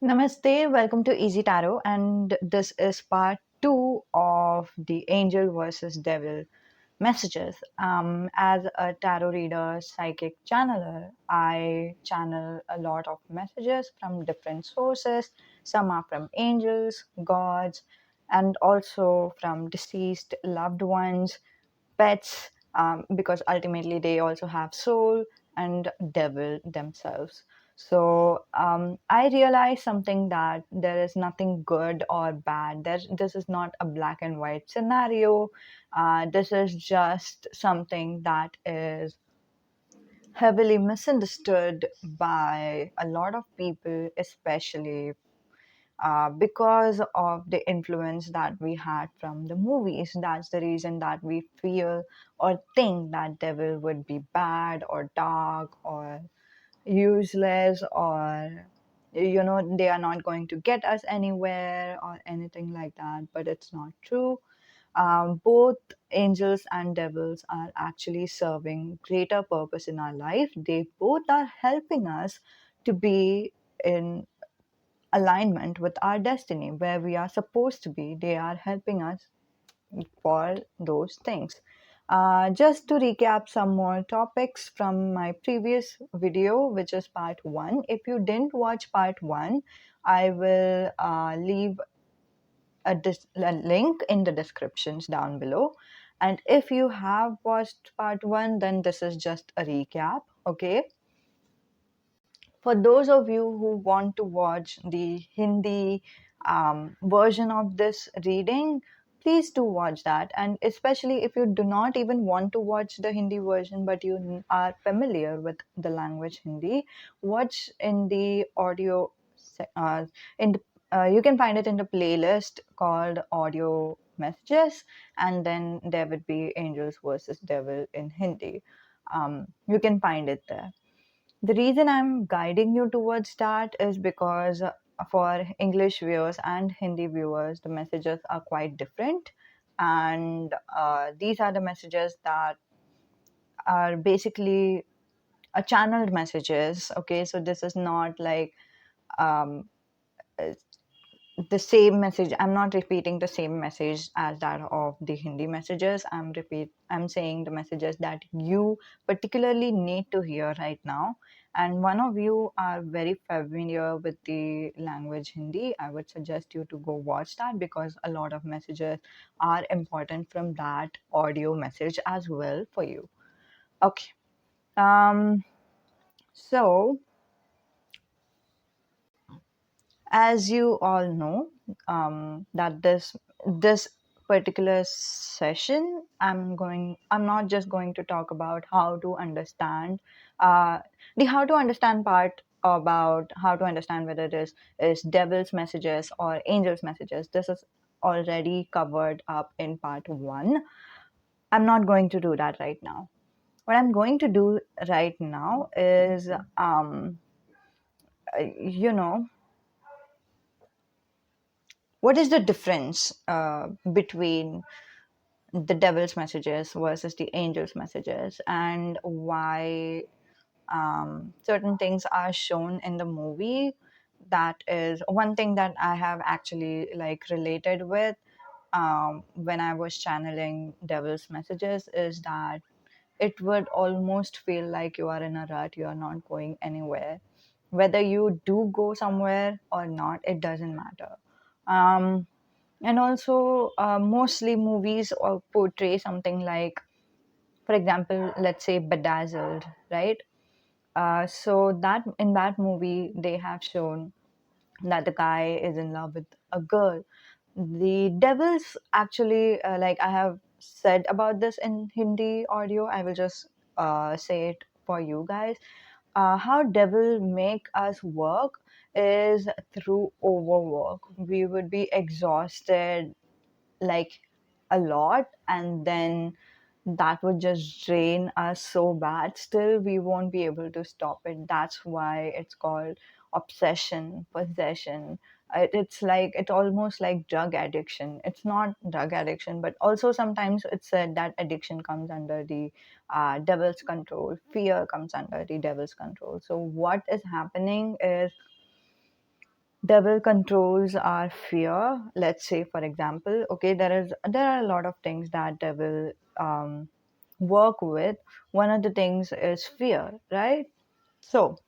Namaste, welcome to Easy Tarot, and this is part two of the angel versus devil messages. As a tarot reader, psychic channeler, I channel a lot of messages from different sources. Some are from angels, gods, and also from deceased loved ones, pets, because ultimately they also have soul, and devil themselves. So I realized something, that there is nothing good or bad. This is not a black and white scenario. This is just something that is heavily misunderstood by a lot of people, especially because of the influence that we had from the movies. That's the reason that we feel or think that devil would be bad or dark or useless, or they are not going to get us anywhere or anything like that. But it's not true. Both angels and devils are actually serving greater purpose in our life. They both are helping us to be in alignment with our destiny, where we are supposed to be. They are helping us for those things. Just to recap some more topics from my previous video, which is part one. If you didn't watch part one, I will leave a link in the descriptions down below. And if you have watched part one, then this is just a recap, okay? For those of you who want to watch the Hindi version of this reading, please do watch that. And especially if you do not even want to watch the Hindi version, but you are familiar with the language Hindi, watch in the audio. In the, you can find it in the playlist called Audio Messages, and then there would be Angels versus Devil in Hindi. You can find it there. The reason I'm guiding you towards that is because for English viewers and Hindi viewers, the messages are quite different. And these are the messages that are basically a channeled messages. Okay, so this is not like um, the same message. I'm not repeating the same message as that of the Hindi messages. I'm saying the messages that you particularly need to hear right now. And one of you are very familiar with the language Hindi, I would suggest you to go watch that, because a lot of messages are important from that audio message as well for you. Okay. So as you all know, that this particular session, I'm not just going to talk about how to understand the how to understand part, about how to understand whether is devil's messages or angel's messages. This is already covered up in part one. I'm not going to do that right now. What I'm going to do right now is you know what is the difference between the devil's messages versus the angel's messages, and why certain things are shown in the movie. That is one thing that I have actually like related with when I was channeling devil's messages, is that it would almost feel like you are in a rut, you are not going anywhere. Whether you do go somewhere or not, it doesn't matter. um, and also mostly movies portray something like, for example, let's say Bedazzled, right? So that in that movie they have shown that the guy is in love with a girl. The devils actually, like I have said about this in Hindi audio, I will just say it for you guys. How devil make us work is through overwork. We would be exhausted like a lot, and then that would just drain us so bad. Still we won't be able to stop it. That's why it's called obsession, possession. It's like, it's almost like drug addiction. It's not drug addiction, but also sometimes it's said that addiction comes under the devil's control, fear comes under the devil's control. So what is happening is devil controls our fear. Let's say, for example, okay, there are a lot of things that devil um, work with. One of the things is fear, right? So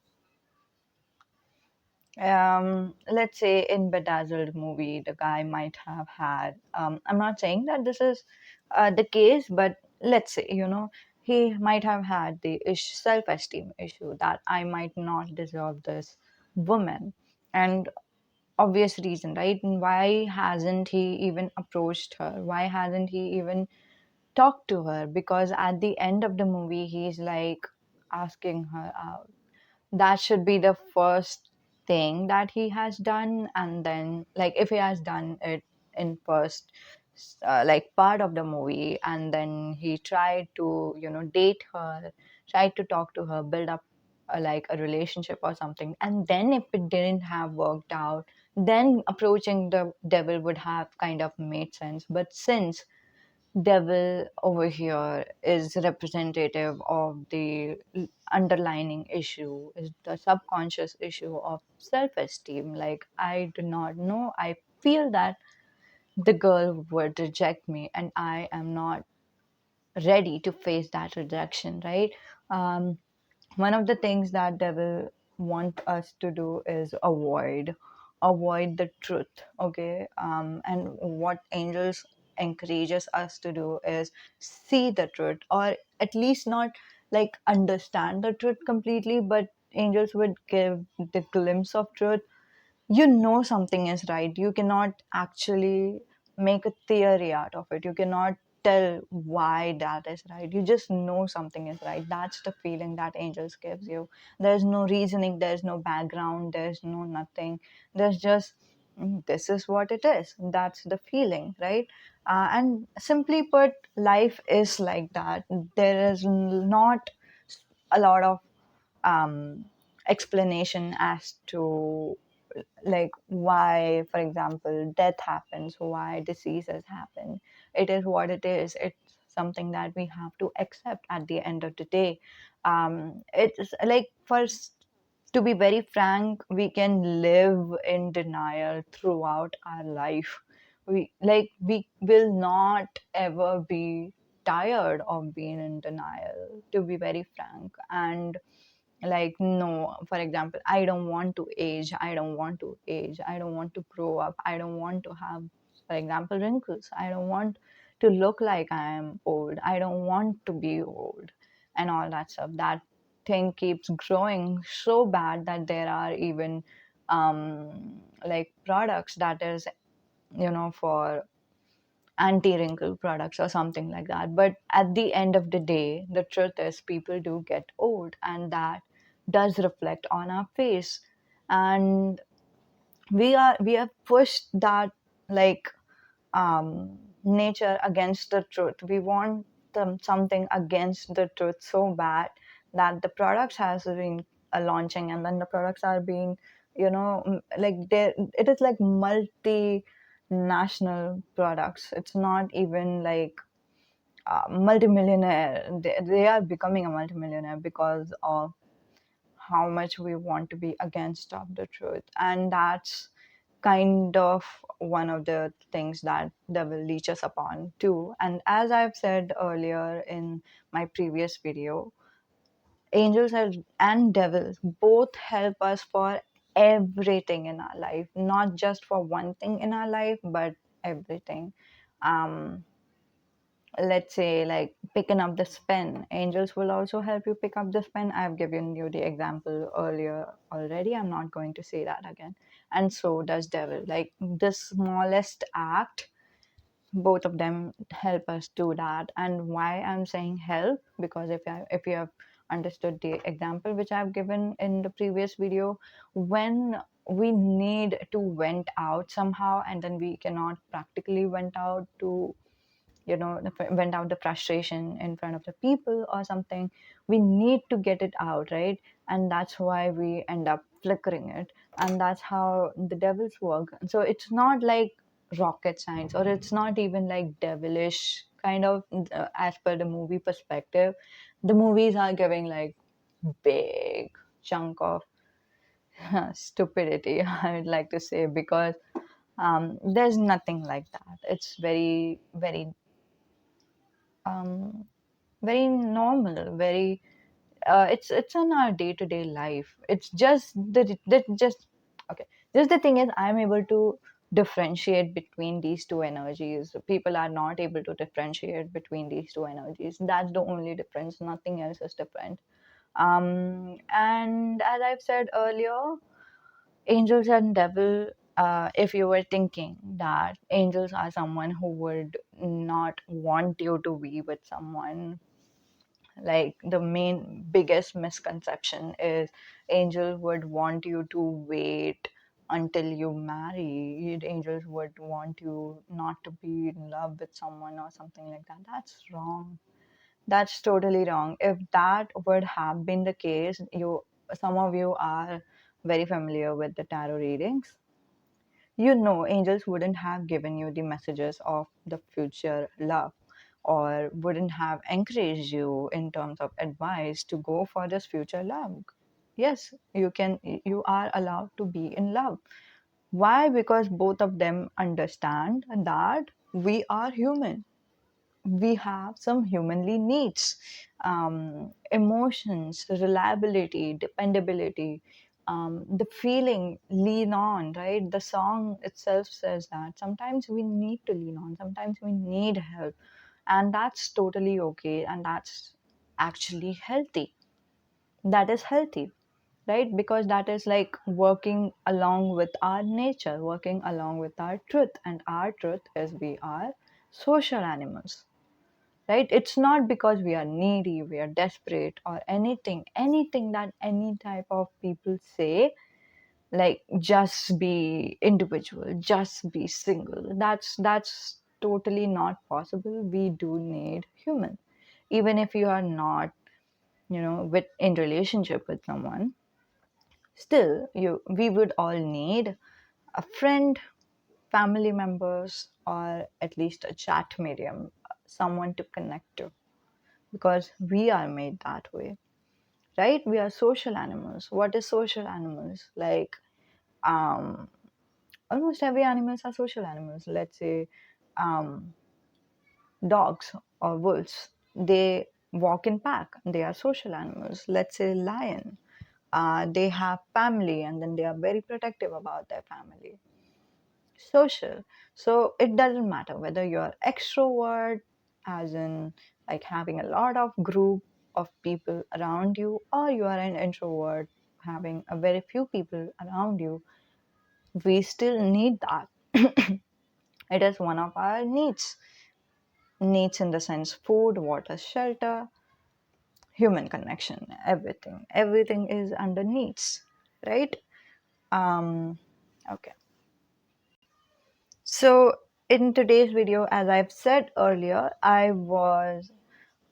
let's say in Bedazzled movie, the guy might have had, I'm not saying that this is the case, but let's say, he might have had the self-esteem issue that I might not deserve this woman. And obvious reason, right? And why hasn't he even approached her? Why hasn't he even talked to her? Because at the end of the movie, he's like asking her out. That should be the first thing that he has done. And then, like, if he has done it in first like part of the movie, and then he tried to date her, tried to talk to her, build up like a relationship or something, and then if it didn't have worked out, then approaching the devil would have kind of made sense. But since devil over here is representative of the underlining issue, is the subconscious issue of self-esteem, like, I do not know, I feel that the girl would reject me, and I am not ready to face that rejection, right? um, One of the things that devil want us to do is avoid the truth, okay? And what angels encourages us to do is see the truth, or at least not like understand the truth completely, but angels would give the glimpse of truth. Something is right. You cannot actually make a theory out of it. You cannot tell why that is right. You just know something is right. That's the feeling that angels gives you. There's no reasoning, there's no background, there's no nothing. There's just this is what it is. That's the feeling, right? And simply put, life is like that. There is not a lot of um, explanation as to like why, for example, death happens, why diseases happen. It is what it is. It's something that we have to accept at the end of the day. It's like, first, to be very frank, we can live in denial throughout our life. We will not ever be tired of being in denial, to be very frank. And like, no, for example, I don't want to age, I don't want to age, I don't want to grow up, I don't want to have, for example, wrinkles, I don't want to look like I am old, I don't want to be old, and all that stuff. That thing keeps growing so bad that there are even like products that is for anti-wrinkle products or something like that. But at the end of the day, the truth is people do get old, and that does reflect on our face. And we have pushed that, like, nature against the truth. We want something against the truth so bad that the products has been launching, and then the products are being like, it is like multinational products. It's not even like multimillionaire. They are becoming a multimillionaire because of how much we want to be against of the truth. And that's kind of one of the things that devil leech us upon too. And as I've said earlier in my previous video, angels and devils both help us for everything in our life, not just for one thing in our life, but everything. um let's say, like, picking up this pen, angels will also help you pick up this pen. I've given you the example earlier already, I'm not going to say that again. And so does devil. Like, the smallest act, both of them help us do that. And why I'm saying help, because if you have understood the example which I've given in the previous video, when we need to vent out somehow, and then we cannot practically vent out to vent out the frustration in front of the people or something, we need to get it out, right? And that's why we end up flickering it. And that's how the devils work. So it's not like rocket science, or it's not even like devilish kind of, as per the movie perspective. The movies are giving like big chunk of Stupidity, I would like to say, because there's nothing like that. It's very, very, um, very normal, very it's in our day-to-day life. It's just the just okay, just the thing is I'm able to differentiate between these two energies. People are not able to differentiate between these two energies. That's the only difference, nothing else is different. And as I've said earlier, angels and devil, if you were thinking that angels are someone who would not want you to be with someone, like the main biggest misconception is angel would want you to wait until you marry. Angels would want you not to be in love with someone or something like that. That's wrong. That's totally wrong. If that would have been the case, you, some of you are very familiar with the tarot readings. You know, angels wouldn't have given you the messages of the future love, or wouldn't have encouraged you in terms of advice to go for this future love. Yes, you are allowed to be in love. Why? Because both of them understand that we are human, we have some humanly needs, emotions, reliability, dependability, the feeling, lean on, right? The song itself says that sometimes we need to lean on, sometimes we need help, and that's totally okay, and that's actually healthy. That is healthy, right? Because that is like working along with our nature, working along with our truth, and our truth is we are social animals, right? It's not because we are needy, we are desperate, or anything that any type of people say, like just be individual, just be single. That's totally not possible. We do need human. Even if you are not, with in relationship with someone, still you we would all need a friend, family members, or at least a chat medium, someone to connect to, because we are made that way, right? We are social animals. What is social animals? Like, um, almost every animals are social animals. Let's say, um, dogs or wolves. They walk in pack. They are social animals. Let's say lion. They have family, and then they are very protective about their family. Social. So it doesn't matter whether you're extrovert, as in like having a lot of group of people around you, or you are an introvert having a very few people around you. We still need that. It is one of our needs in the sense food, water, shelter, human connection, everything is under needs, right? um okay. So, in today's video, as I've said earlier, I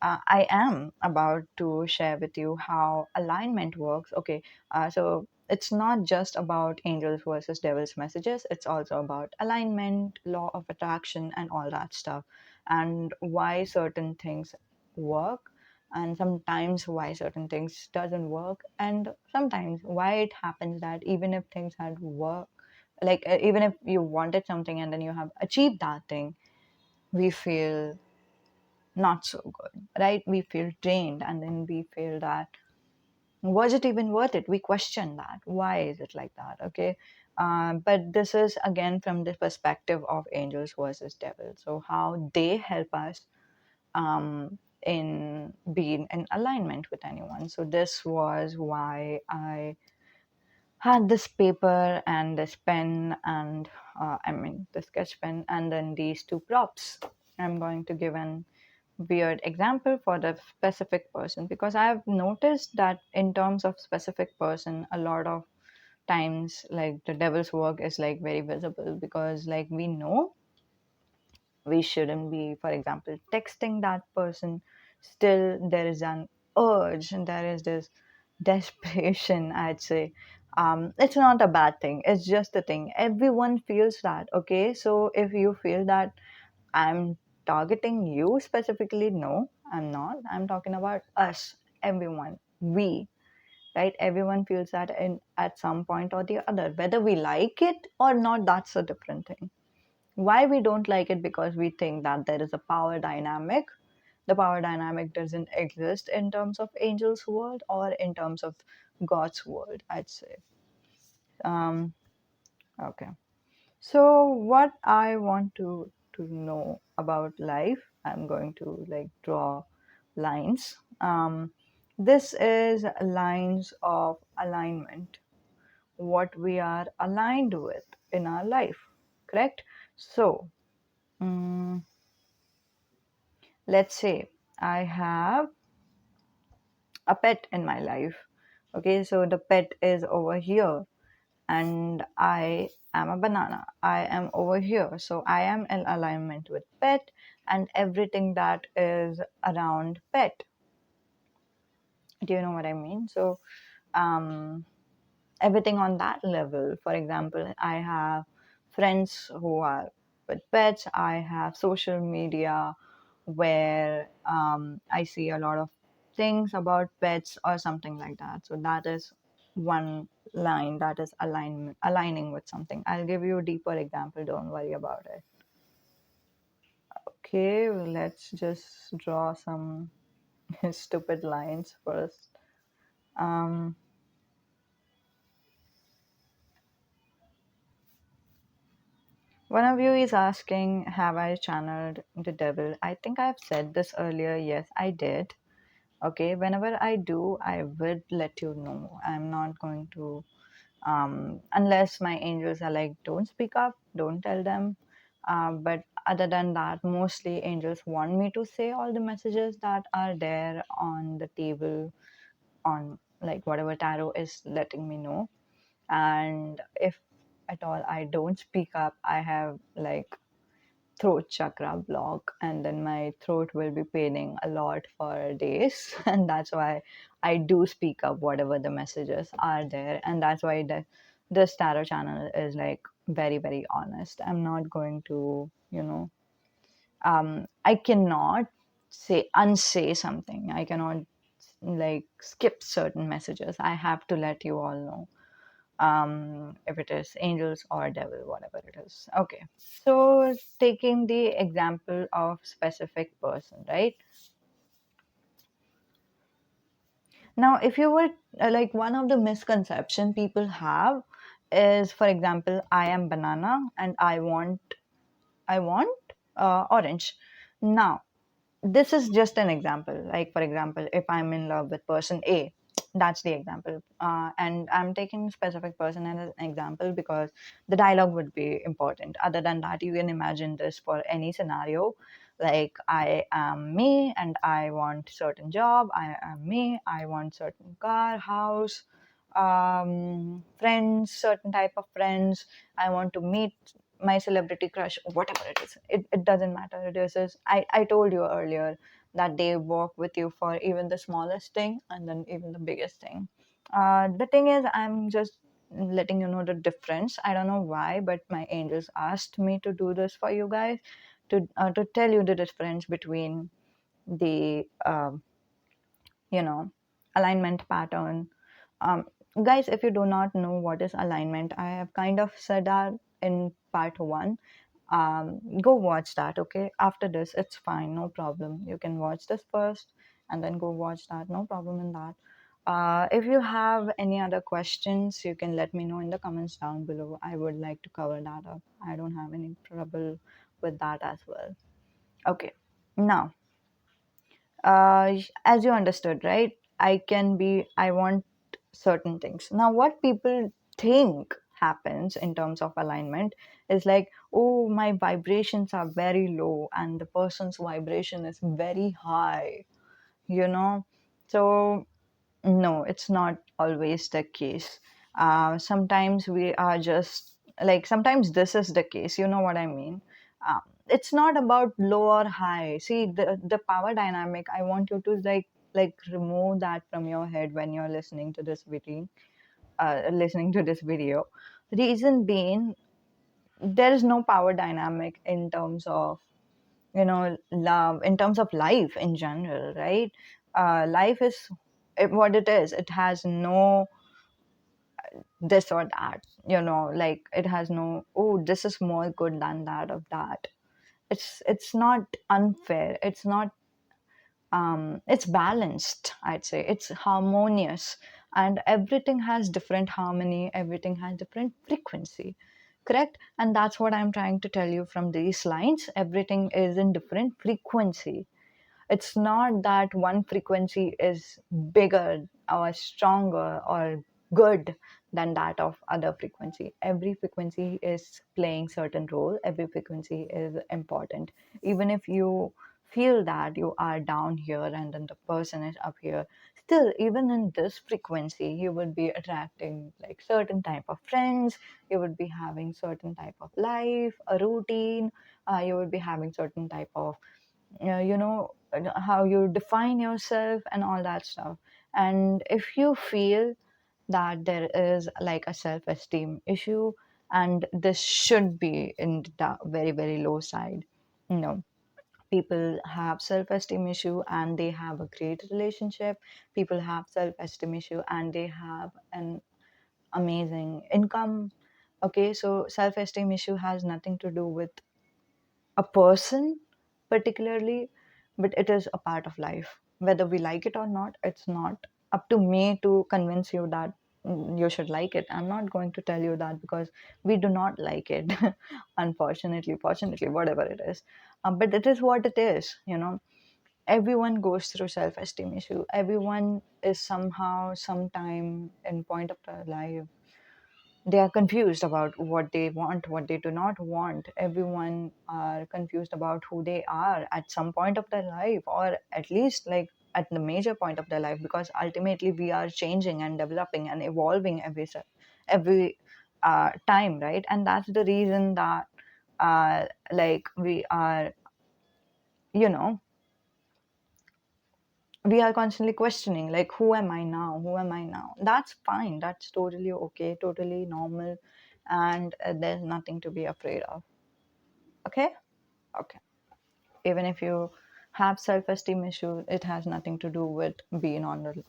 am about to share with you how alignment works. Okay, so it's not just about angels versus devils messages, it's also about alignment, law of attraction, and all that stuff, and why certain things work, and sometimes why certain things doesn't work, and sometimes why it happens that even if things had worked, like even if you wanted something and then you have achieved that thing, we feel not so good, right? We feel drained, and then we feel that was it even worth it? We question that. Why is it like that? Okay. But this is again from the perspective of angels versus devils. So, how they help us in being in alignment with anyone. So, this was why I had this paper and this pen and the sketch pen, and then these two props. I'm going to give an weird example for the specific person, because I've noticed that in terms of specific person, a lot of times like the devil's work is like very visible, because like we know we shouldn't be, for example, texting that person. Still there is an urge, and there is this desperation, I'd say. It's not a bad thing, it's just a thing, everyone feels that. Okay, so if you feel that I'm targeting you specifically, no, I'm not. I'm talking about us, everyone, we. right? Everyone feels that in at some point or the other, whether we like it or not. That's a different thing. Why we don't like it? Because we think that there is a power dynamic. The power dynamic doesn't exist in terms of angels world or in terms of God's world, I'd say. Um okay. So what I want to know about life, I'm going to like draw lines. This is lines of alignment, what we are aligned with in our life, correct? So let's say I have a pet in my life. Okay, so the pet is over here and I am a banana. I am over here. So I am in alignment with pet and everything that is around pet. Do you know what I mean? So um, everything on that level. For example, I have friends who are with pets. I have social media where I see a lot of things about pets or something like that. So that is one line that is aligning with something. I'll give you a deeper example. Don't worry about it. Okay, well, let's just draw some stupid lines first. Um, One of you is asking, have I channeled the devil? I think I've said this earlier. Yes, I did. Okay, whenever I do, I would let you know. I'm not going to, unless my angels are like, don't speak up, don't tell them. But other than that, mostly angels want me to say all the messages that are there on the table, on like whatever tarot is letting me know. And if at all I don't speak up, I have like throat chakra block, and then my throat will be paining a lot for days. And that's why I do speak up whatever the messages are there, and that's why this tarot channel is like very very honest. I'm not going to, I cannot say unsay something. I cannot like skip certain messages. I have to let you all know, if it is angels or devil, whatever it is. Okay, so taking the example of specific person, right? Now, if you were like, one of the misconception people have is, for example, I am banana and I want orange. Now, this is just an example. Like, for example, if I'm in love with person A, that's the example. And I'm taking specific person as an example because the dialogue would be important. Other than that, you can imagine this for any scenario. Like, I am me and I want certain job. I am me. I want certain car, house, friends, certain type of friends. I want to meet my celebrity crush, whatever it is. It doesn't matter. I told you earlier that they walk with you for even the smallest thing and then even the biggest thing. The thing is, I'm just letting you know the difference. I don't know why, but my angels asked me to do this for you guys, to tell you the difference between the you know alignment pattern. um, Guys, if you do not know what is alignment, I have kind of said that in part one. Go watch that. Okay, after this it's fine, no problem. You can watch this first and then go watch that, no problem in that. If you have any other questions, you can let me know in the comments down below. I would like to cover that up. I don't have any trouble with that as well. Okay, now, as you understood, right? I want certain things. Now, what people think happens in terms of alignment is like, oh, my vibrations are very low and the person's vibration is very high, you know? So, no, it's not always the case. Sometimes we are just like, sometimes this is the case. You know what I mean? It's not about low or high. See, the power dynamic. I want you to like remove that from your head when you're listening to this video. Listening to this video. Reason being, there is no power dynamic in terms of, love, in terms of life in general, right? Life is what it is, it has no this or that, like it has no, oh, this is more good than that of that. It's not unfair, it's not it's balanced, I'd say. It's harmonious, and everything has different harmony, everything has different frequency, correct? And that's what I'm trying to tell you from these lines. Everything is in different frequency. It's not that one frequency is bigger or stronger or good than that of other frequency. Every frequency is playing certain role, every frequency is important. Even if you feel that you are down here and then the person is up here, still, even in this frequency, you would be attracting like certain type of friends, you would be having certain type of life, a routine, you would be having certain type of how you define yourself and all that stuff. And if you feel that there is like a self-esteem issue, and this should be in the very very low side, you know people have self-esteem issue and they have a great relationship, people have self-esteem issue and they have an amazing income. Okay, so self-esteem issue has nothing to do with a person particularly, but it is a part of life. Whether we like it or not, it's not up to me to convince you that you should like it. I'm not going to tell you that because we do not like it, unfortunately, fortunately, whatever it is. But it is what it is, Everyone goes through self-esteem issue. Everyone is somehow, sometime in point of their life, they are confused about what they want, what they do not want. Everyone are confused about who they are at some point of their life, or at least like at the major point of their life, because ultimately we are changing and developing and evolving every time, right? And that's the reason that like you know we are constantly questioning, like, who am I now, who am I now? That's fine, that's totally okay, totally normal, and there's nothing to be afraid of. Okay. Okay, even if you have self-esteem issue, it has nothing to do with being on the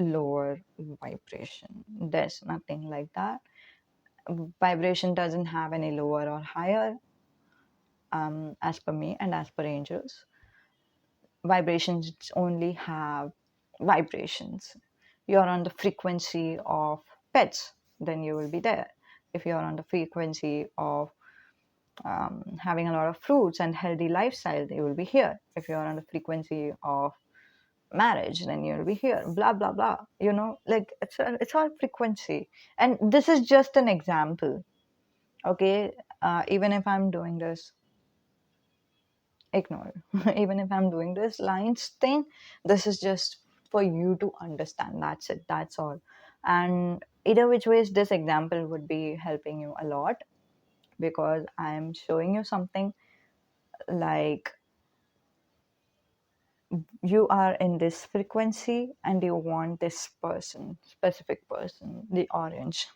lower vibration. There's nothing like that. Vibration doesn't have any lower or higher, as per me and as per angels. Vibrations only have vibrations. You're on the frequency of pets, then you will be there. If you're on the frequency of having a lot of fruits and healthy lifestyle, you will be here. If you're on the frequency of marriage, then you'll be here. Blah blah blah. Like it's all frequency. And this is just an example. Okay, even if I'm doing this, ignore. Even if I'm doing this lines thing, this is just for you to understand. That's it. That's all. And either which ways, this example would be helping you a lot, because I'm showing you something like you are in this frequency and you want this person, specific person, the orange,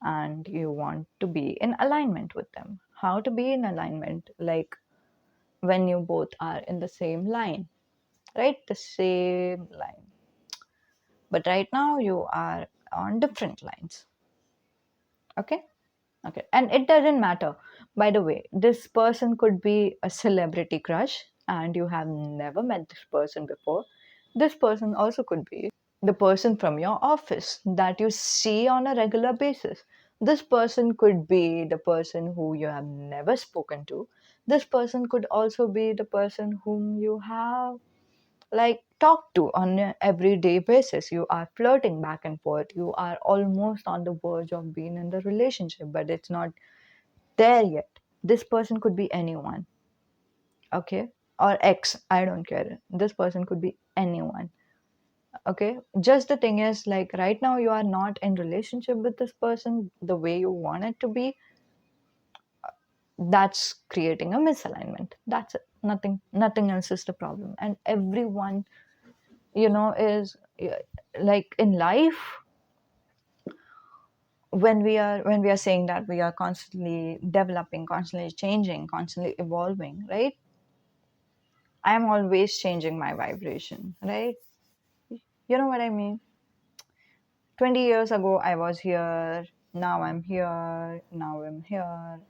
and you want to be in alignment with them. How to be in alignment? Like when you both are in the same line, right? The same line. But right now you are on different lines. Okay? Okay. And it doesn't matter. By the way, this person could be a celebrity crush and you have never met this person before. This person also could be the person from your office that you see on a regular basis. This person could be the person who you have never spoken to. This person could also be the person whom you have like talk to on an everyday basis. You are flirting back and forth, you are almost on the verge of being in the relationship, but it's not there yet. This person could be anyone. Okay, or ex, I don't care, this person could be anyone. Okay, just the thing is, like, right now you are not in relationship with this person the way you want it to be. That's creating a misalignment. That's it. Nothing else is the problem. And everyone, is like in life, when we are saying that we are constantly developing, constantly changing, constantly evolving, right? I am always changing my vibration, right? You know what I mean? 20 years ago, I was here. Now I'm here. Now I'm here.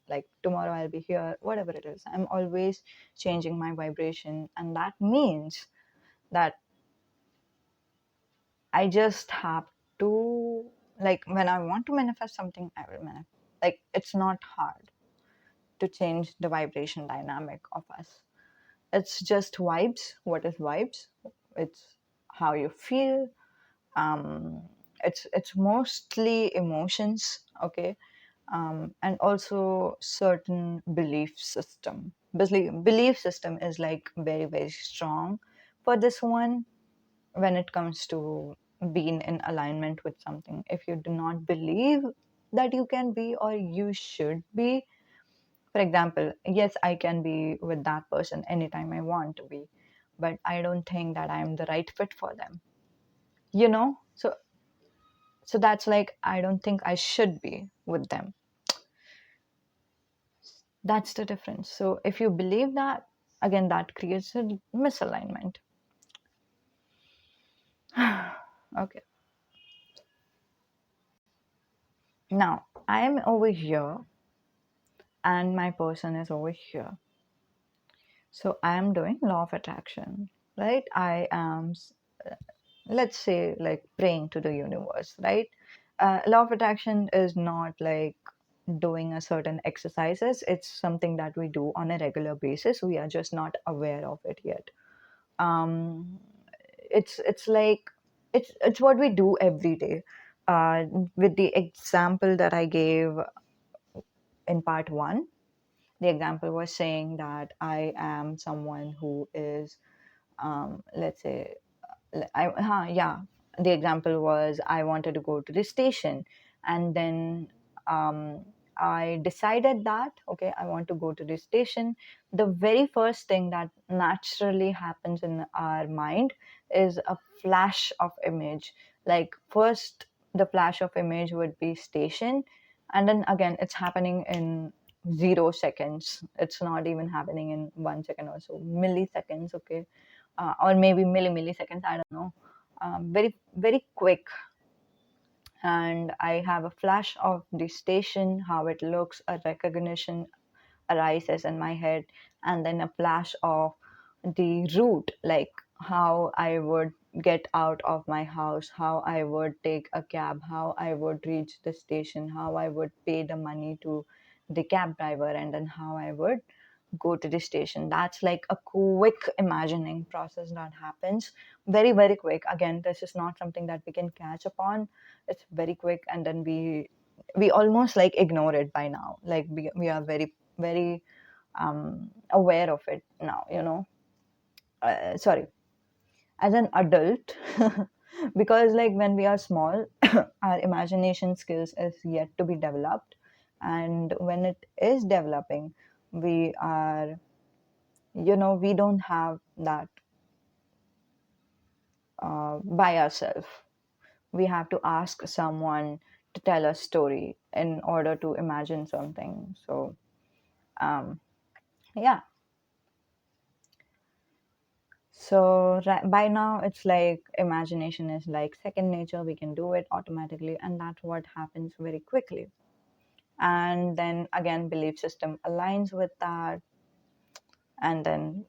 Like tomorrow, I'll be here. Whatever it is, I'm always changing my vibration. And that means that I just have to, like, when I want to manifest something, I will manifest. Like, it's not hard to change the vibration dynamic of us. It's just vibes. What is vibes? It's how you feel. It's mostly emotions, okay, and also certain belief system. Belief system is like very very strong for this one when it comes to being in alignment with something. If you do not believe that you can be or you should be, for example, yes, I can be with that person anytime I want to be, but I don't think that I'm the right fit for them. So that's like I don't think I should be with them. That's the difference. So if you believe that, again, that creates a misalignment. Okay. Now I am over here and my person is over here. So I am doing law of attraction, right? I am, let's say, like praying to the universe, right? Law of attraction is not like doing a certain exercises. It's something that we do on a regular basis. We are just not aware of it yet. um it's like it's what we do every day. With the example that I gave in part one, the example was saying that I am someone who is, let's say, yeah, the example was I wanted to go to the station, and then um, I decided that okay, I want to go to the station. The very first thing that naturally happens in our mind is a flash of image. Like first, the flash of image would be station, and then again, it's happening in 0 seconds. It's not even happening in 1 second or so, milliseconds. Okay, or maybe milliseconds, I don't know. Very very quick. And I have a flash of the station, how it looks, a recognition arises in my head, and then a flash of the route, like how I would get out of my house, how I would take a cab, how I would reach the station, how I would pay the money to the cab driver, and then how I would go to the station. That's like a quick imagining process that happens, very very quick. Again, this is not something that we can catch upon. It's very quick, and then we almost like ignore it by now. Like we are very very aware of it now, sorry, as an adult. Because like when we are small, our imagination skills is yet to be developed, and when it is developing, we are, we don't have that by ourselves. We have to ask someone to tell a story in order to imagine something. So yeah. So by now, it's like imagination is like second nature. We can do it automatically, and that's what happens very quickly. And then again, belief system aligns with that, and then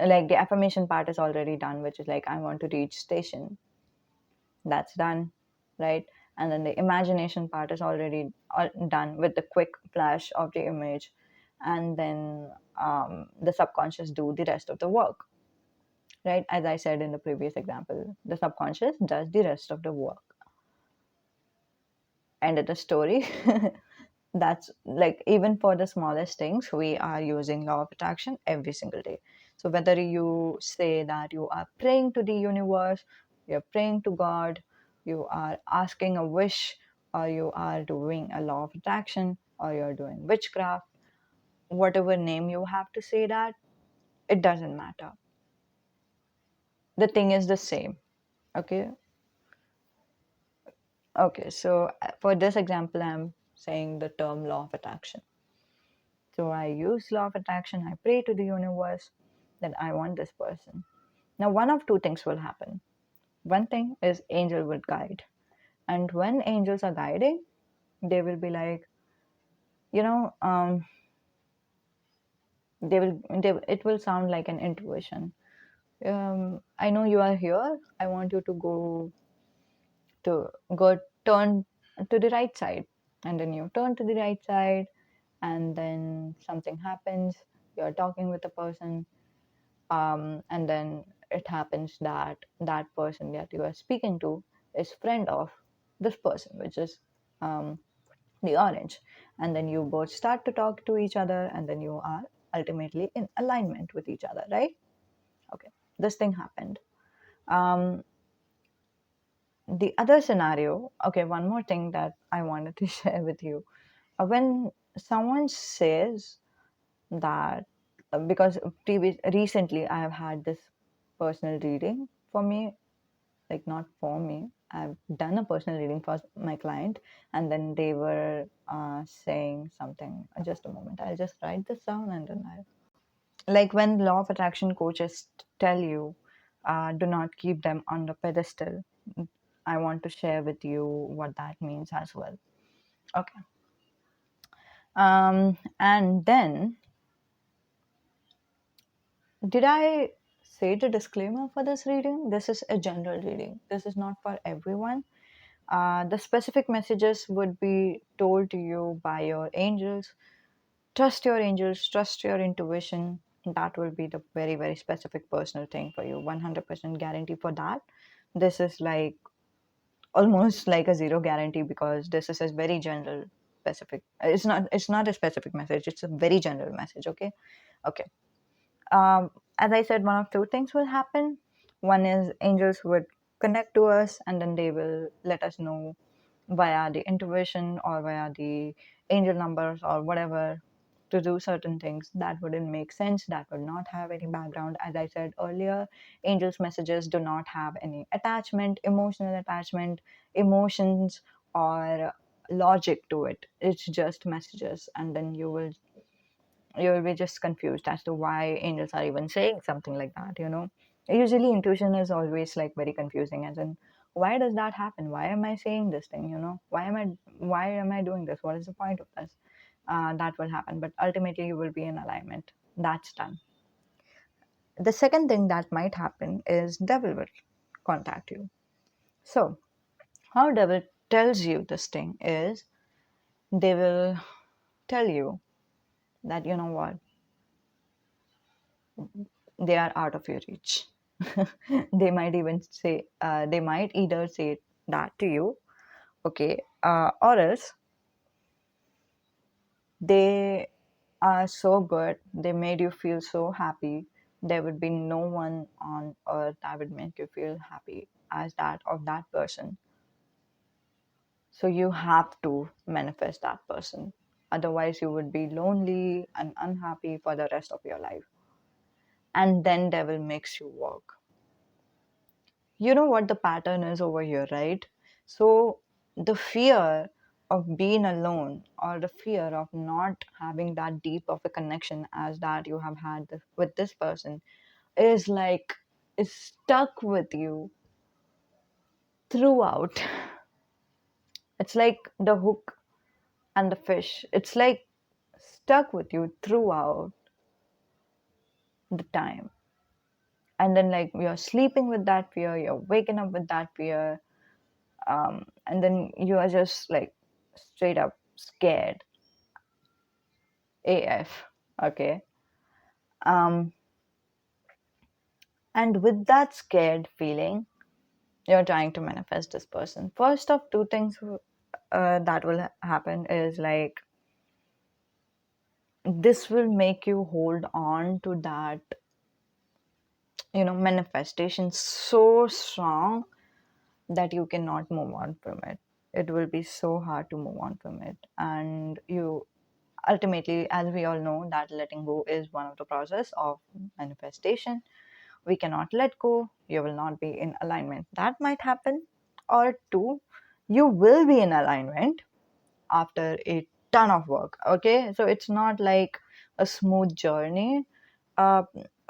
like the affirmation part is already done, which is like I want to reach station. That's done, right? And then the imagination part is already done with the quick flash of the image, and then the subconscious do the rest of the work, right? As I said in the previous example, the subconscious does the rest of the work. End of the story. That's like even for the smallest things, we are using law of attraction every single day. So whether you say that you are praying to the universe, you're praying to God, you are asking a wish, or you are doing a law of attraction, or you're doing witchcraft, whatever name you have to say that, it doesn't matter. The thing is the same. Okay. Okay, so for this example, I'm saying the term law of attraction. So I use law of attraction, I pray to the universe that I want this person. Now, one of two things will happen. One thing is angel will guide. And when angels are guiding, they will be like, you know, it will sound like an intuition. I know you are here. I want you to go turn to the right side. And then you turn to the right side, and then something happens. You're talking with a person, and then it happens that that person that you are speaking to is friend of this person, which is um, the orange. And then you both start to talk to each other, and then you are ultimately in alignment with each other, right? Okay, this thing happened. um, the other scenario, okay, one more thing that I wanted to share with you. When someone says that, because recently I have had this personal reading for me, like not for me, I've done a personal reading for my client, and then they were saying something. Just a moment, I'll just write this down, and then I, like when law of attraction coaches tell you, do not keep them on the pedestal. I want to share with you what that means as well. Okay. And then, did I say the disclaimer for this reading? This is a general reading. This is not for everyone. The specific messages would be told to you by your angels. Trust your angels, trust your intuition. That will be the very, very specific personal thing for you. 100% guarantee for that. This is like almost like a zero guarantee, because this is a very general specific. It's not a specific message, it's a very general message. Okay. Okay. As I said, one of two things will happen. One is angels would connect to us, and then they will let us know via the intuition or via the angel numbers or whatever, to do certain things that wouldn't make sense, that would not have any background. As I said earlier, angels' messages do not have any attachment, emotional attachment, emotions, or logic to it. It's just messages, and then you will be just confused as to why angels are even saying something like that, usually intuition is always like very confusing, as in, why does that happen, why am I saying this thing, why am I doing this, what is the point of this. That will happen, but ultimately you will be in alignment. That's done. The second thing that might happen is devil will contact you. So how devil tells you this thing is, they will tell you that, you know what, they are out of your reach. They might either say that to you, okay, or else they are so good, they made you feel so happy. There would be no one on earth that would make you feel happy as that of that person. So you have to manifest that person. Otherwise, you would be lonely and unhappy for the rest of your life. And then devil makes you work. You know what the pattern is over here, right? So the fear of being alone, or the fear of not having that deep of a connection as that you have had with this person, is like, is stuck with you throughout. It's like the hook and the fish. It's like stuck with you throughout the time. And then, like, you're sleeping with that fear, you're waking up with that fear, and then you are just like straight up scared AF. Okay. Um, and with that scared feeling, you're trying to manifest this person. First of two things that will happen is like, this will make you hold on to that, manifestation so strong that you cannot move on from it. It will be so hard to move on from it. And you ultimately, as we all know, that letting go is one of the process of manifestation. We cannot let go, you will not be in alignment. That might happen. Or two, you will be in alignment after a ton of work. Okay, so it's not like a smooth journey. uh,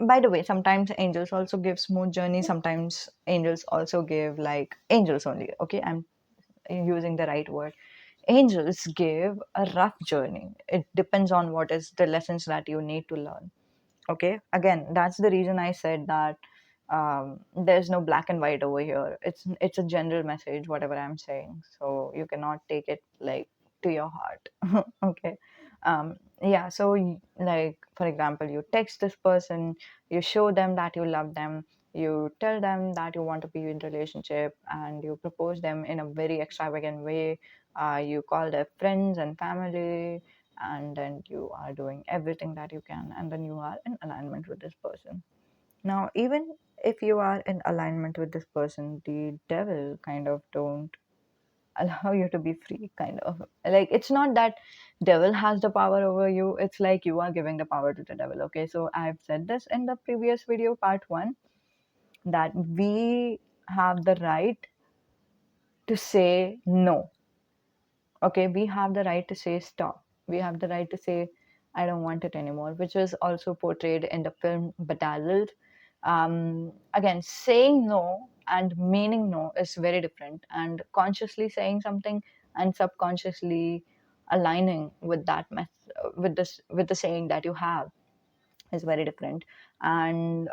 By the way, sometimes angels also give smooth journey, sometimes angels also give like angels only, okay, I'm using the right word. Angels give a rough journey. It depends on what is the lessons that you need to learn. Okay, again, that's the reason I said that there's no black and white over here. It's a general message whatever I'm saying, so you cannot take it like to your heart. Okay. Yeah, so like for example, you text this person, you show them that you love them, you tell them that you want to be in relationship, and you propose them in a very extravagant way. You call their friends and family, and then you are doing everything that you can, and then you are in alignment with this person. Now, even if you are in alignment with this person, the devil kind of don't allow you to be free, kind of like it's not that devil has the power over you, it's like you are giving the power to the devil. Okay, so I've said this in the previous video, part one, that we have the right to say no. Okay, we have the right to say stop. We have the right to say I don't want it anymore, which is also portrayed in the film Bedazzled. Again, saying no and meaning no is very different, and consciously saying something and subconsciously aligning with that with the saying that you have is very different. And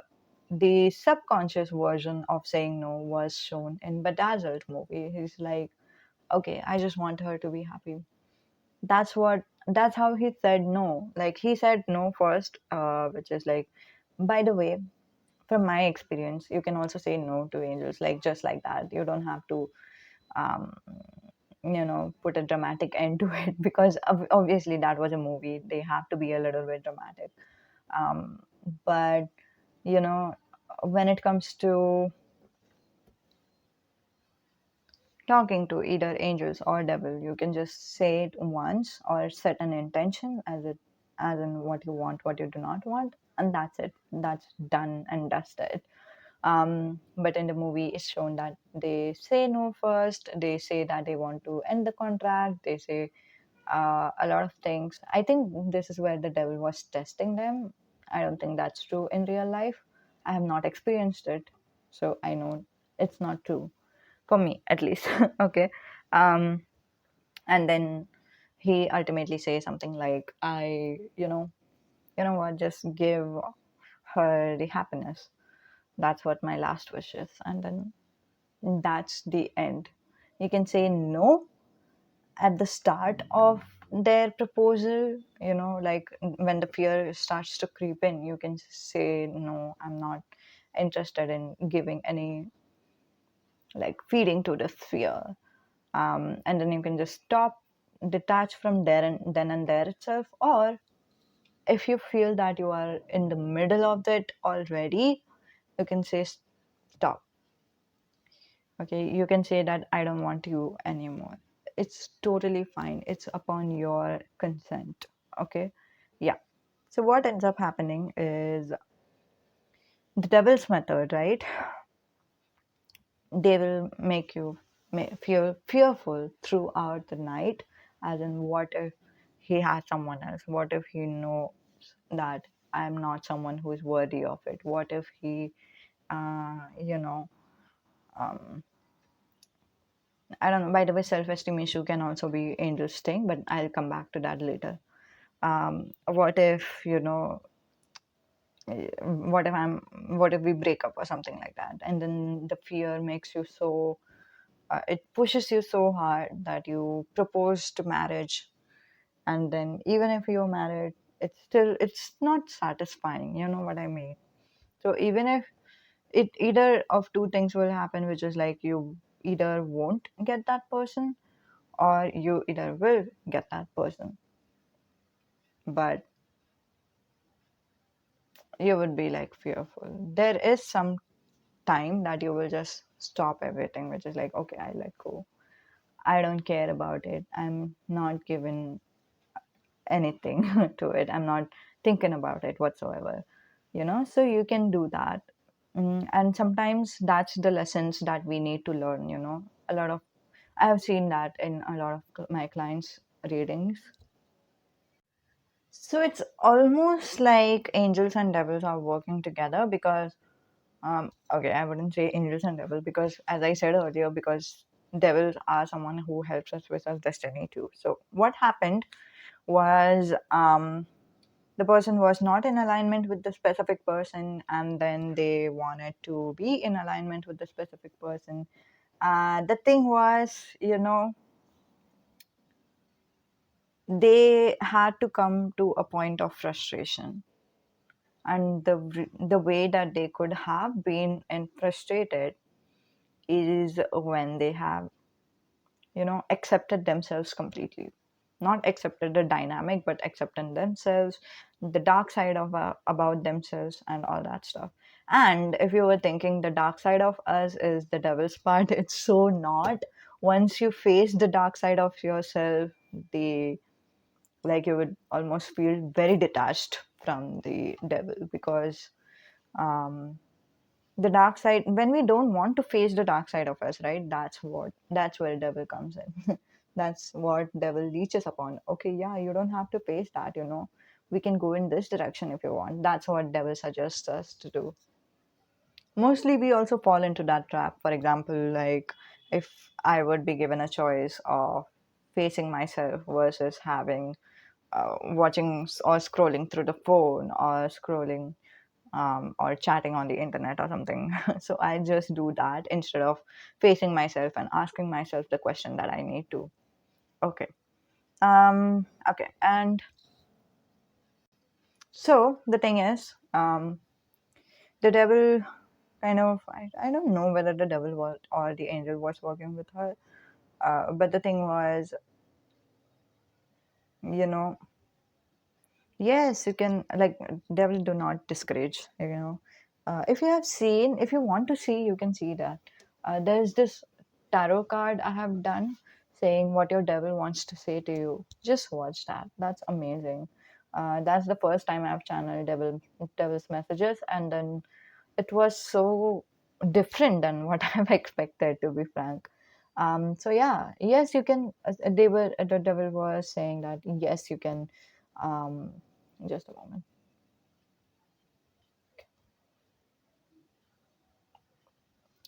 the subconscious version of saying no was shown in Bedazzled movie. He's like, okay, I just want her to be happy. That's how he said no. Like he said no first, which is like, by the way, from my experience, you can also say no to angels, like just like that. You don't have to um put a dramatic end to it, because obviously that was a movie, they have to be a little bit dramatic. um but you know when it comes to talking to either angels or devil, you can just say it once or set an intention as in what you want, what you do not want, and that's it. That's done and dusted. But in the movie, it's shown that they say no first. They say that they want to end the contract. They say a lot of things. I think this is where the devil was testing them. I don't think that's true in real life. I have not experienced it, so I know it's not true for me at least. Okay. um and then he ultimately says something like, what, just give her the happiness. That's what my last wish is. And then that's the end. You can say no at the start of their proposal, like when the fear starts to creep in, you can say no, I'm not interested in giving any, like, feeding to the fear. And then you can just stop, detach from there and then and there itself. Or if you feel that you are in the middle of it already, you can say stop. Okay, you can say that I don't want you anymore. It's totally fine, it's upon your consent. Okay. Yeah. So what ends up happening is the devil's method, right? They will make you feel fearful throughout the night, as in, what if he has someone else, what if he knows that I'm not someone who is worthy of it, what if he uh, you know um, I don't know. By the way, self-esteem issue can also be interesting, but I'll come back to that later. What if what if we break up or something like that, and then the fear makes you so it pushes you so hard that you propose to marriage, and then even if you're married, it's not satisfying. You know what I mean? So even if it either of two things will happen, which is like you either won't get that person or you either will get that person, but you would be like fearful. There is some time that you will just stop everything, which is like, okay, I let go. I don't care about it. I'm not giving anything to it. I'm not thinking about it whatsoever. So you can do that. And sometimes that's the lessons that we need to learn. A lot of I have seen that in a lot of my clients' readings. So it's almost like angels and devils are working together because, okay, I wouldn't say angels and devils because, as I said earlier, because devils are someone who helps us with our destiny too. So what happened was, the person was not in alignment with the specific person, and then they wanted to be in alignment with the specific person. The thing was, they had to come to a point of frustration, and the way that they could have been and frustrated is when they have accepted themselves completely, not accepted the dynamic but accepted themselves, the dark side of about themselves and all that stuff. And if you were thinking the dark side of us is the devil's part, it's so not. Once you face the dark side of yourself, the like you would almost feel very detached from the devil, because um the dark side, when we don't want to face the dark side of us, right, that's where devil comes in. That's what devil leeches upon. Okay, yeah, you don't have to face that, we can go in this direction if you want. That's what devil suggests us to do. Mostly we also fall into that trap. For example, like, if I would be given a choice of facing myself versus having watching or scrolling through the phone, or scrolling or chatting on the internet or something. So I just do that instead of facing myself and asking myself the question that I need to. Okay. Okay. And so the thing is, the devil kind of, I don't know whether the devil was or the angel was working with her. But the thing was, you know, yes, you can, like, devil do not discourage. If you have seen, if you want to see, you can see that. There's this tarot card I have done saying what your devil wants to say to you. Just watch that. That's amazing. That's the first time I've channeled devil's messages, and then it was so different than what I've expected, to be frank. So yeah, yes, you can. The devil was saying that yes, you can. Um, just a moment.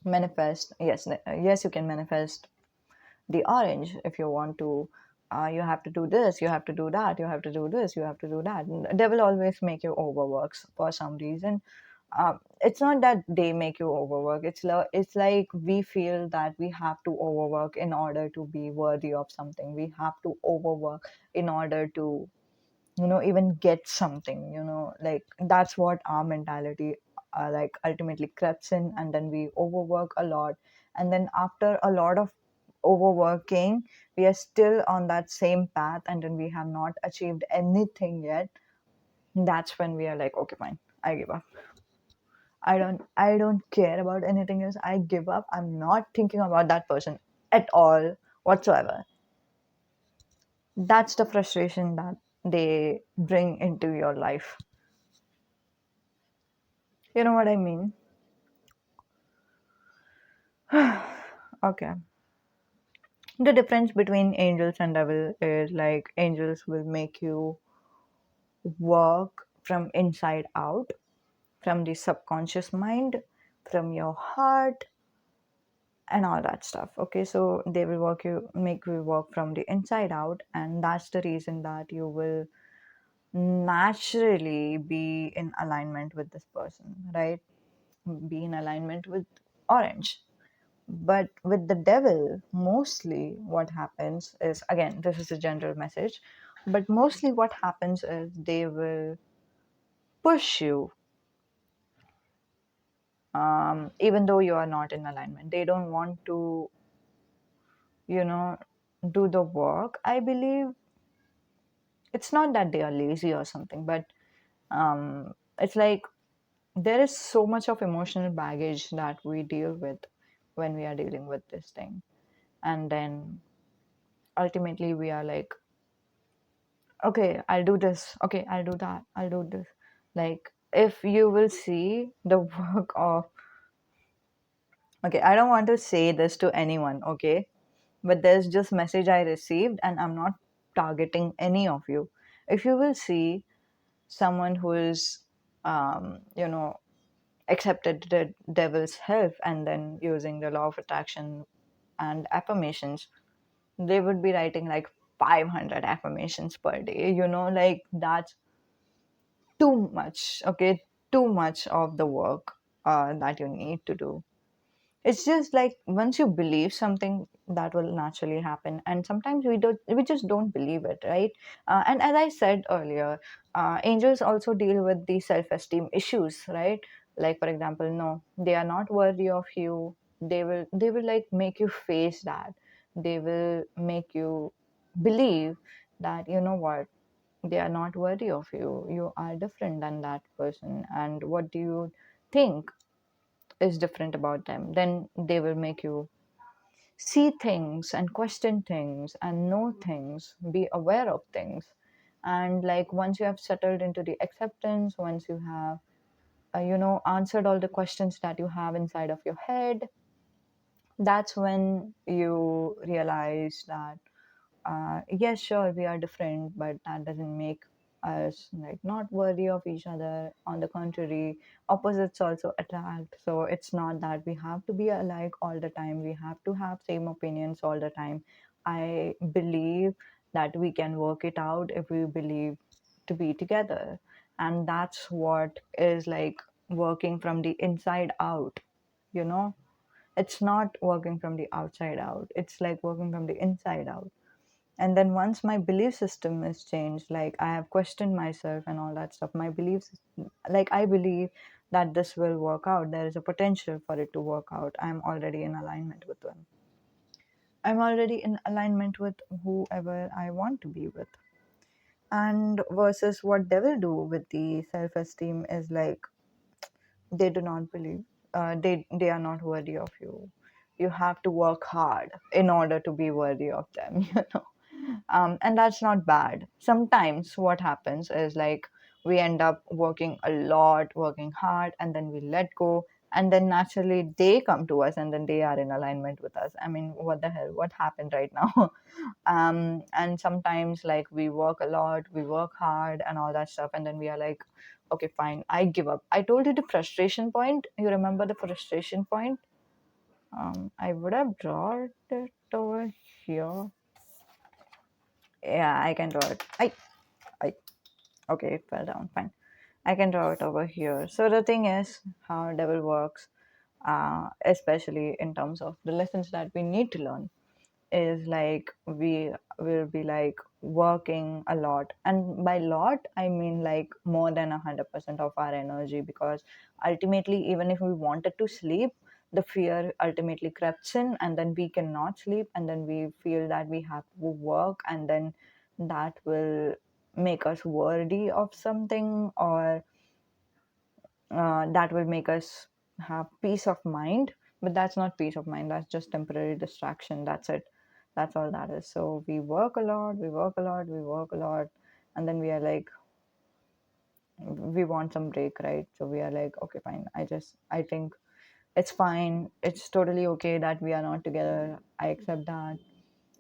Manifest. Yes, yes, you can manifest the orange if you want to. You have to do this, you have to do that, you have to do this, you have to do that. They will always make you overwork for some reason. It's not that they make you overwork. It's like we feel that we have to overwork in order to be worthy of something. We have to overwork in order to even get something, like that's what our mentality like ultimately creeps in, and then we overwork a lot, and then after a lot of overworking, we are still on that same path, and then we have not achieved anything yet. That's when we are like, okay, fine, I give up. I don't care about anything else. I give up. I'm not thinking about that person at all whatsoever. That's the frustration that they bring into your life. You know what I mean? Okay. The difference between angels and devil is, like, angels will make you work from inside out, from the subconscious mind, from your heart, and all that stuff. Okay, so they will make you work from the inside out, and that's the reason that you will naturally be in alignment with this person, right? Be in alignment with orange. But with the devil, mostly what happens is, again, this is a general message, but mostly what happens is they will push you, even though you are not in alignment. They don't want to, you know, do the work. I believe it's not that they are lazy or something, but it's like there is so much of emotional baggage that we deal with when we are dealing with this thing. And then ultimately we are like, okay, I'll do this, okay, I'll do that, I'll do this. Like, if you will see the work of, okay, I don't want to say this to anyone, okay, but there's just message I received, and I'm not targeting any of you. If you will see, someone who is you know accepted the devil's help and then using the law of attraction and affirmations, they would be writing like 500 affirmations per day, like that's too much. Okay, too much of the work that you need to do. It's just like once you believe something, that will naturally happen, and sometimes we just don't believe it, right? And as I said earlier, angels also deal with the self-esteem issues, right? Like for example, no, they are not worthy of you. They will like make you face that. They will make you believe that, you know what, they are not worthy of you. You are different than that person, and what do you think is different about them? Then they will make you see things and question things and know things, be aware of things. And like once you have settled into the acceptance, once you have answered all the questions that you have inside of your head, that's when you realize that yes, sure, we are different, but that doesn't make us like not worthy of each other. On the contrary, opposites also attract. So it's not that we have to be alike all the time, we have to have same opinions all the time. I believe that we can work it out if we believe to be together. And that's what is like working from the inside out, you know it's not working from the outside out, it's like working from the inside out. And then once my belief system is changed, like I have questioned myself and all that stuff, my beliefs, like I believe that this will work out, there is a potential for it to work out, I'm already in alignment with them. I'm already in alignment with whoever I want to be with. And versus what devil do with the self-esteem is like they do not believe, they are not worthy of you. You have to work hard in order to be worthy of them. And that's not bad. Sometimes what happens is like we end up working a lot, working hard, and then we let go, and then naturally they come to us and then they are in alignment with us. I mean, what the hell, what happened right now? And sometimes like we work a lot, we work hard and all that stuff, and then we are like, okay, fine, I give up. I told you the frustration point. You remember the frustration point? I would have drawn it over here. Yeah, I can draw it. I okay, it fell down. Fine. I can draw it over here. So the thing is how devil works, especially in terms of the lessons that we need to learn, is like we will be like working a lot, and by lot I mean like more than 100% of our energy, because ultimately even if we wanted to sleep, the fear ultimately creeps in and then we cannot sleep, and then we feel that we have to work, and then that will make us worthy of something, or that will make us have peace of mind. But that's not peace of mind, that's just temporary distraction, that's it. That's all that is. So we work a lot, we work a lot, we work a lot, and then we are like, we want some break, right? So we are like, okay, fine, I think it's fine, it's totally okay that we are not together, I accept that,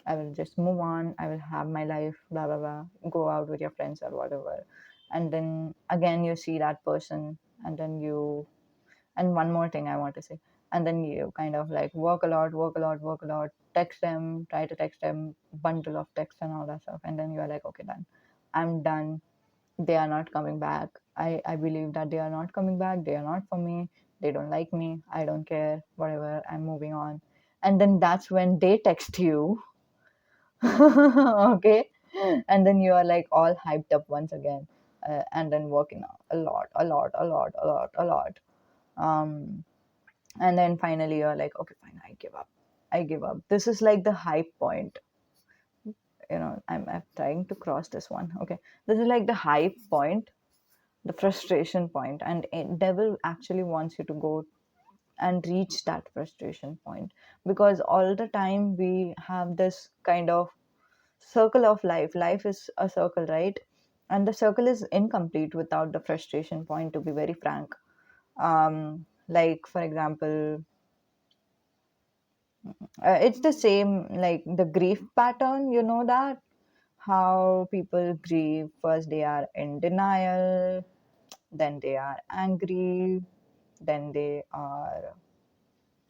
I will just move on, I will have my life, blah blah blah, go out with your friends or whatever. And then again you see that person, and then you, and one more thing I want to say, and then you kind of like work a lot, work a lot, work a lot, text them, try to text them, bundle of text and all that stuff, and then you're like, okay, done, I'm done, they are not coming back, I believe that they are not coming back, they are not for me, they don't like me, I don't care, whatever, I'm moving on. And then that's when they text you. Okay, and then you are like all hyped up once again, and then working out a lot, a lot, a lot, a lot, a lot. um and then finally you're like, okay, fine, I give up, I give up. This is like the high point. I'm trying to cross this one. Okay, this is like the high point, the frustration point, and devil actually wants you to go and reach that frustration point, because all the time we have this kind of circle of life. Life is a circle, right? And the circle is incomplete without the frustration point, to be very frank. Like for example, it's the same like the grief pattern, you know that how people grieve. First, they are in denial, then they are angry, then they are,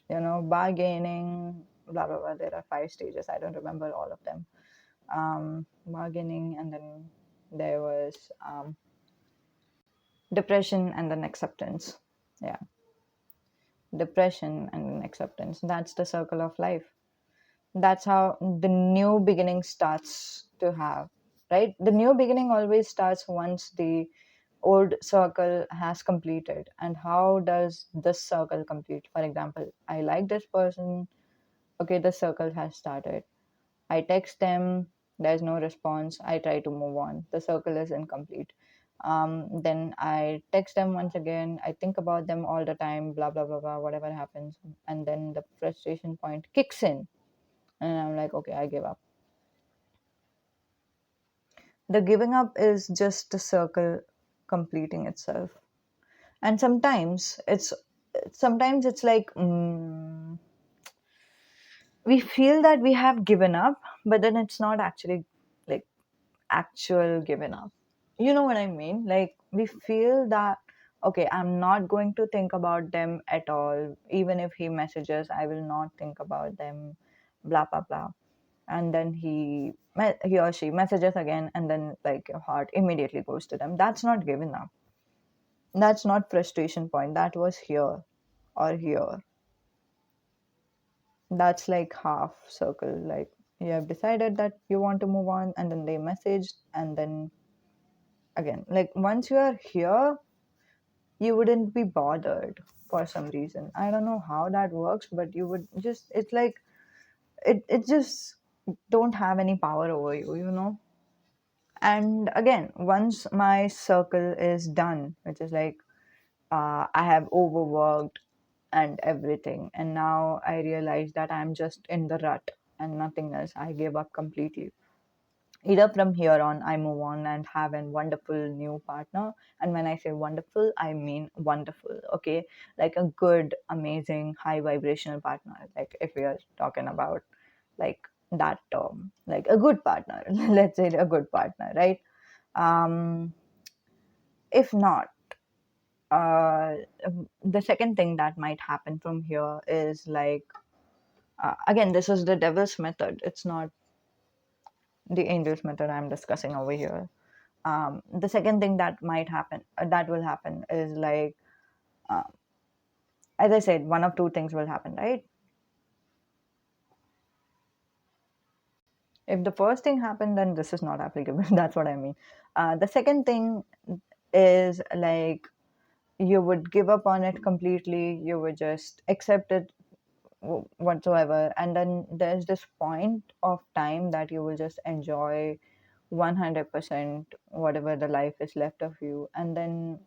bargaining, blah, blah, blah. There are five stages. I don't remember all of them. Bargaining, and then there was depression and then acceptance. Yeah, depression and then acceptance. That's the circle of life. That's how the new beginning starts to have, right? The new beginning always starts once the old circle has completed. And how does this circle complete? For example, I like this person. Okay, the circle has started. I text them, there's no response. I try to move on. The circle is incomplete. Then I text them once again. I think about them all the time, blah, blah, blah, blah, whatever happens. And then the frustration point kicks in. And I'm like, okay, I give up. The giving up is just the circle completing itself. And sometimes it's like we feel that we have given up, but then it's not actually like actual giving up. You know what I mean? Like we feel that, okay, I'm not going to think about them at all. Even if he messages, I will not think about them, blah blah blah. And then he or she messages again, and then like your heart immediately goes to them. That's not giving up. That's not frustration point. That was here or here. That's like half circle. Like you have decided that you want to move on, and then they messaged, and then again, like once you are here, you wouldn't be bothered for some reason. I don't know how that works, but you would just, it's like it just don't have any power over you. And again, once my circle is done, which is like I have overworked and everything, and now I realize that I'm just in the rut and nothing else. I give up completely. Either from here on, I move on and have a wonderful new partner. And when I say wonderful, I mean wonderful. Okay, like a good, amazing, high vibrational partner. Like if we are talking about like that term, like a good partner. Let's say a good partner, right? Um, if not, uh, the second thing that might happen from here is like, again, this is the devil's method. It's not the angel's method I'm discussing over here. The second thing that might happen, that will happen, is like, as I said, one of two things will happen, right? If the first thing happened, then this is not applicable. That's what I mean. The second thing is like you would give up on it completely. You would just accept it whatsoever, and then there's this point of time that you will just enjoy 100% whatever the life is left of you. And then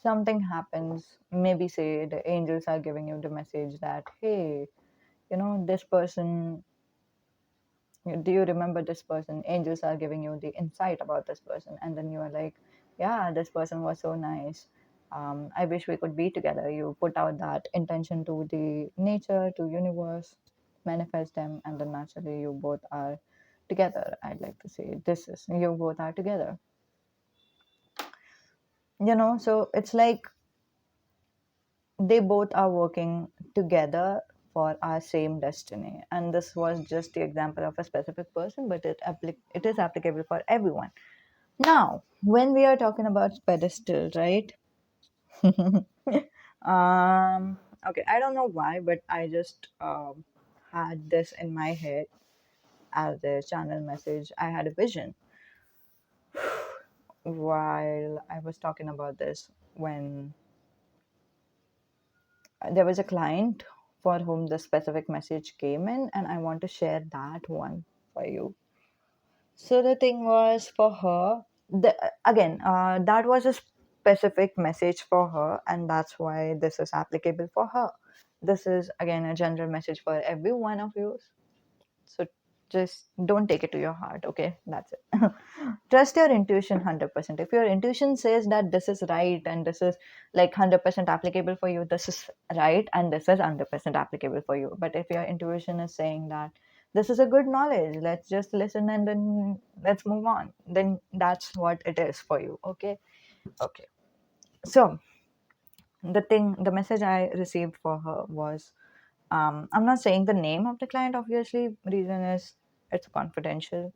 something happens, maybe say the angels are giving you the message that, hey, this person, do you remember this person? Angels are giving you the insight about this person, and then you are like, yeah, this person was so nice. I wish we could be together. You put out that intention to the nature, to universe, manifest them, and then naturally you both are together. I'd like to say this is, you both are together. So it's like they both are working together for our same destiny. And this was just the example of a specific person, but it is applicable for everyone. Now, when we are talking about pedestal, right? Okay, I don't know why, but I just had this in my head as a channel message. I had a vision while I was talking about this when there was a client for whom the specific message came in, and I want to share that one for you. So the thing was for her, again, that was a specific message for her, and that's why this is applicable for her. This is again a general message for every one of you. So just don't take it to your heart, okay? That's it. Trust your intuition 100%. If your intuition says that this is right and this is like 100% applicable for you, this is right and this is 100% applicable for you. But if your intuition is saying that this is a good knowledge, let's just listen and then let's move on, then that's what it is for you. Okay. Okay. So the message I received for her was, I'm not saying the name of the client, obviously, reason is it's confidential.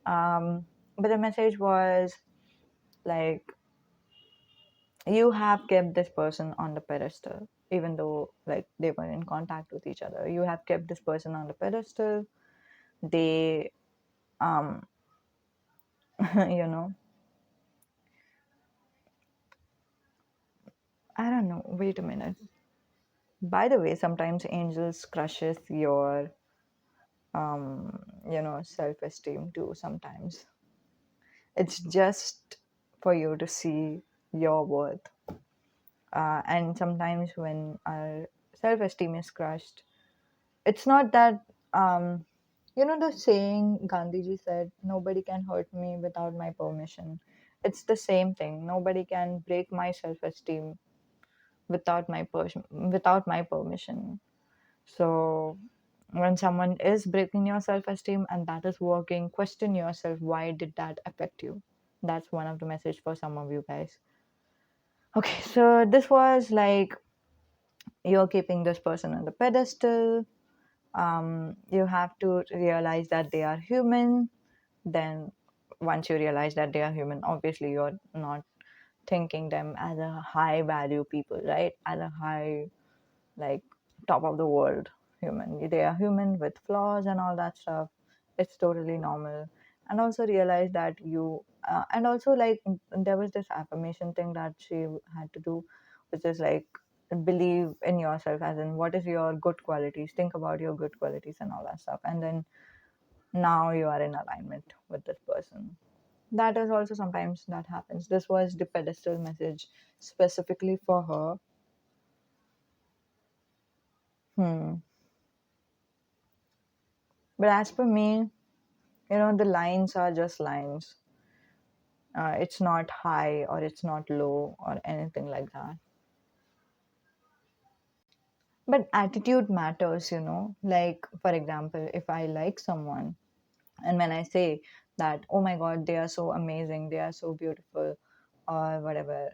But the message was like, you have kept this person on the pedestal, even though like they were in contact with each other. You have kept this person on the pedestal. They, um, you know, I don't know. Wait a minute. By the way, sometimes angels crushes your, self-esteem too. Sometimes it's just for you to see your worth. And sometimes when our self-esteem is crushed, it's not that, the saying Gandhiji said, nobody can hurt me without my permission. It's the same thing. Nobody can break my self-esteem without my permission. So when someone is breaking your self-esteem and that is working, question yourself, why did that affect you? That's one of the message for some of you guys. Okay, so this was like, you're keeping this person on the pedestal. You have to realize that they are human. Then once you realize that they are human, obviously you're not thinking them as a high value people, right? As a high, like, top of the world human. They are human with flaws and all that stuff. It's totally normal. And also realize that and also like, there was this affirmation thing that she had to do, which is like, believe in yourself, as in what is your good qualities, think about your good qualities and all that stuff, and then now you are in alignment with this person. That is also sometimes that happens. This was the pedestal message specifically for her. Hmm. But as per me, the lines are just lines. It's not high or it's not low or anything like that. But attitude matters, like, for example, if I like someone, and when I say that, oh my god, they are so amazing, they are so beautiful, or whatever.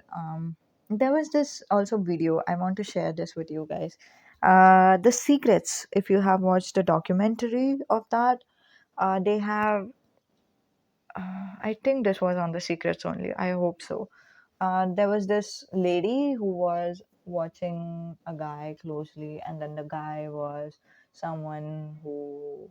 There was this also video, I want to share this with you guys. The Secrets, if you have watched the documentary of that, they have, I think this was on The Secrets only. I hope so. There was this lady who was watching a guy closely, and then the guy was someone who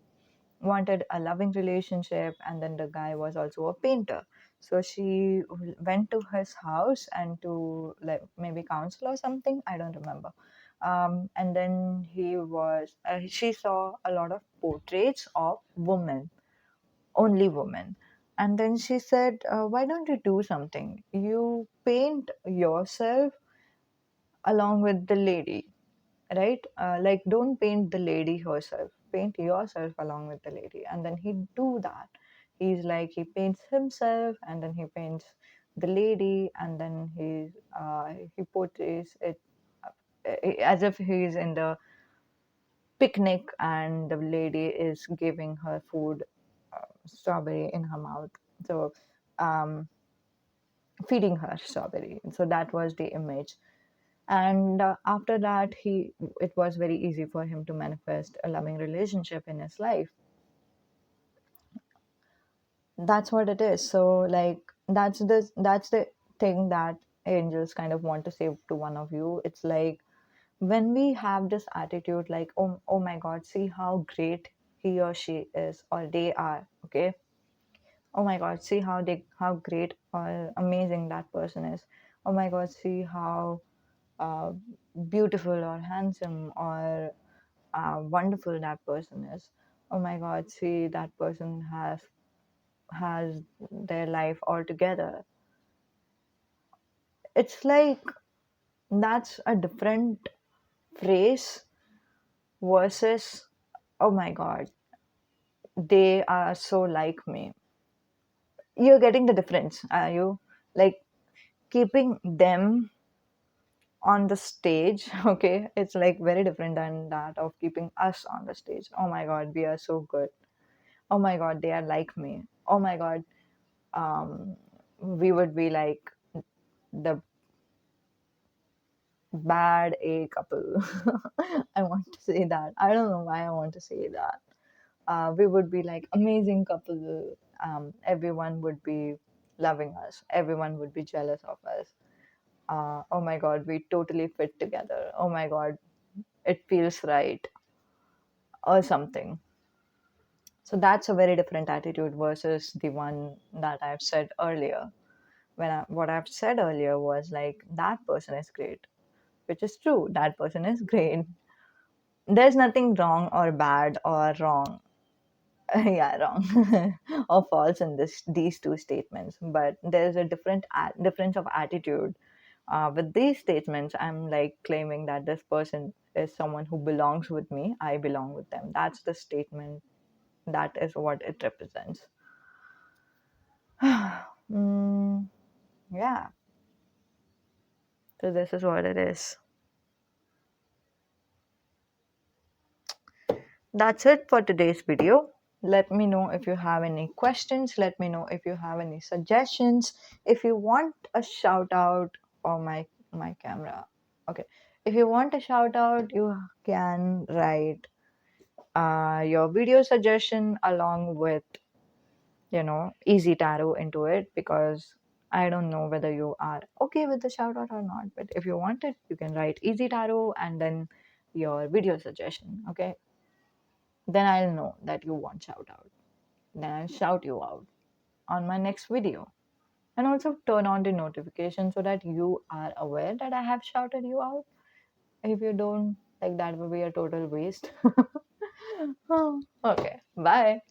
wanted a loving relationship, and then the guy was also a painter. So she went to his house and to, like, maybe counsel or something. I don't remember. And then she saw a lot of portraits of women, only women. And then she said, why don't you do something? You paint yourself along with the lady, right? Like, don't paint the lady herself, paint yourself along with the lady. And then he do that. He's like, he paints himself and then he paints the lady, and then he portrays it as if he's in the picnic and the lady is giving her food, strawberry in her mouth. So, um, feeding her strawberry. So that was the image. And after that, it was very easy for him to manifest a loving relationship in his life. That's what it is. So, like, that's the thing that angels kind of want to say to one of you. It's like, when we have this attitude like, oh my god, see how great he or she is, or they are, okay? Oh my god, see how great or amazing that person is. Oh my god, see how uh, beautiful or handsome or wonderful that person is. Oh my god, see that person has their life all together. It's like, that's a different phrase versus, oh my god, they are so like me. You're getting the difference, are you? Like, keeping them on the stage, okay, it's like very different than that of keeping us on the stage. Oh my god, we are so good. Oh my god, they are like me. Oh my god, we would be like the bad A couple. I want to say that. I don't know why I want to say that. We would be like amazing couple. Everyone would be loving us. Everyone would be jealous of us. Oh my god, we totally fit together. Oh my god, it feels right or something. So that's a very different attitude versus the one that I've said earlier. What I've said earlier was like that person is great, which is true. That person is great. There's nothing wrong or bad or wrong. Yeah, wrong or false in these two statements. But there's a difference of attitude. With these statements, I'm like claiming that this person is someone who belongs with me. I belong with them. That's the statement. That is what it represents. mm, yeah. So this is what it is. That's it for today's video. Let me know if you have any questions. Let me know if you have any suggestions. If you want a shout out for my camera. Okay. If you want a shout out, you can write your video suggestion along with easy tarot into it, because I don't know whether you are okay with the shout out or not. But if you want it, you can write easy tarot and then your video suggestion. Okay, then I'll know that you want shout out. Then I'll shout you out on my next video. And also turn on the notification so that you are aware that I have shouted you out. If you don't, like, that will be a total waste. Oh, okay, bye.